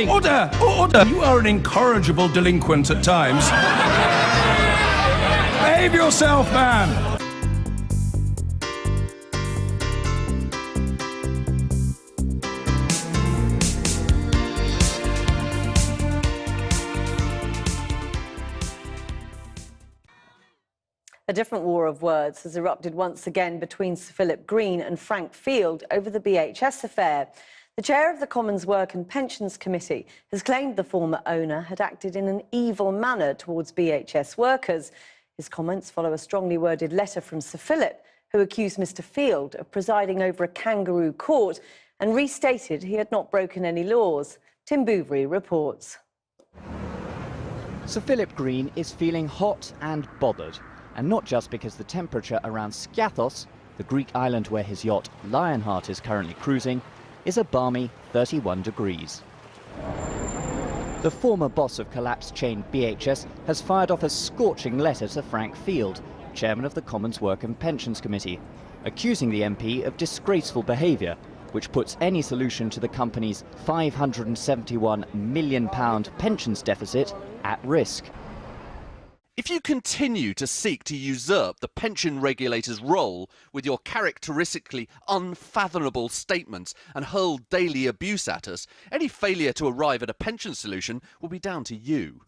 Order! Order! You are an incorrigible delinquent at times. Behave yourself, man! A different war of words has erupted once again between Sir Philip Green and Frank Field over the BHS affair. The chair of the Commons Work and Pensions Committee has claimed the former owner had acted in an evil manner towards BHS workers. His comments follow a strongly worded letter from Sir Philip, who accused Mr Field of presiding over a kangaroo court and restated he had not broken any laws. Tim Bouverie reports. Sir Philip Green is feeling hot and bothered. And not just because the temperature around Skiathos, the Greek island where his yacht Lionheart is currently cruising, is a balmy 31 degrees. The former boss of collapsed chain BHS has fired off a scorching letter to Frank Field, chairman of the Commons Work and Pensions Committee, accusing the MP of disgraceful behaviour, which puts any solution to the company's £571 million pensions deficit at risk. If you continue to seek to usurp the pension regulator's role with your characteristically unfathomable statements and hurl daily abuse at us, any failure to arrive at a pension solution will be down to you.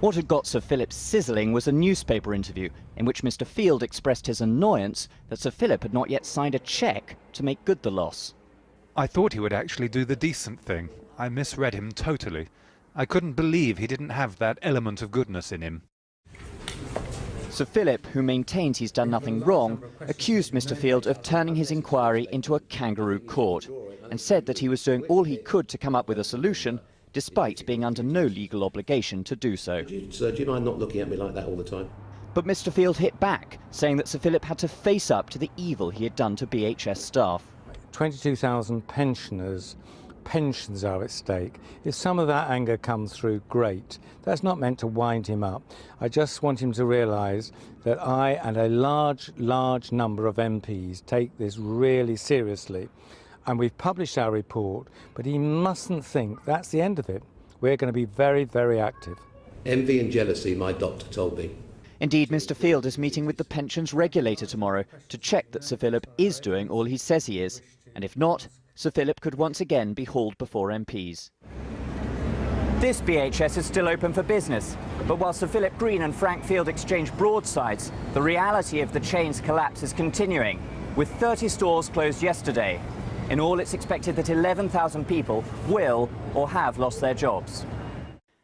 What had got Sir Philip sizzling was a newspaper interview in which Mr Field expressed his annoyance that Sir Philip had not yet signed a cheque to make good the loss. I thought he would actually do the decent thing. I misread him totally. I couldn't believe he didn't have that element of goodness in him. Sir Philip, who maintains he's done nothing wrong, accused Mr Field of turning his inquiry into a kangaroo court and said that he was doing all he could to come up with a solution, despite being under no legal obligation to do so. Sir, do you mind not looking at me like that all the time? But Mr Field hit back, saying that Sir Philip had to face up to the evil he had done to BHS staff. 22,000 pensioners. Pensions are at stake. If some of that anger comes through, great. That's not meant to wind him up. I just want him to realise that I and a large number of MPs take this really seriously. And we've published our report, but he mustn't think that's the end of it. We're going to be very, very active. Envy and jealousy, my doctor told me. Indeed, Mr Field is meeting with the pensions regulator tomorrow to check that Sir Philip is doing all he says he is. And if not, Sir Philip could once again be hauled before MPs. This BHS is still open for business, but while Sir Philip Green and Frank Field exchange broadsides, the reality of the chain's collapse is continuing, with 30 stores closed yesterday. In all, it's expected that 11,000 people will or have lost their jobs.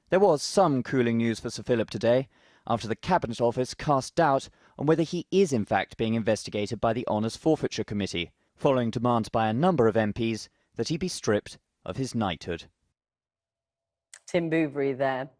There was some cooling news for Sir Philip today, after the Cabinet Office cast doubt on whether he is in fact being investigated by the Honours Forfeiture Committee, following demands by a number of MPs that he be stripped of his knighthood. Tim Bouverie there.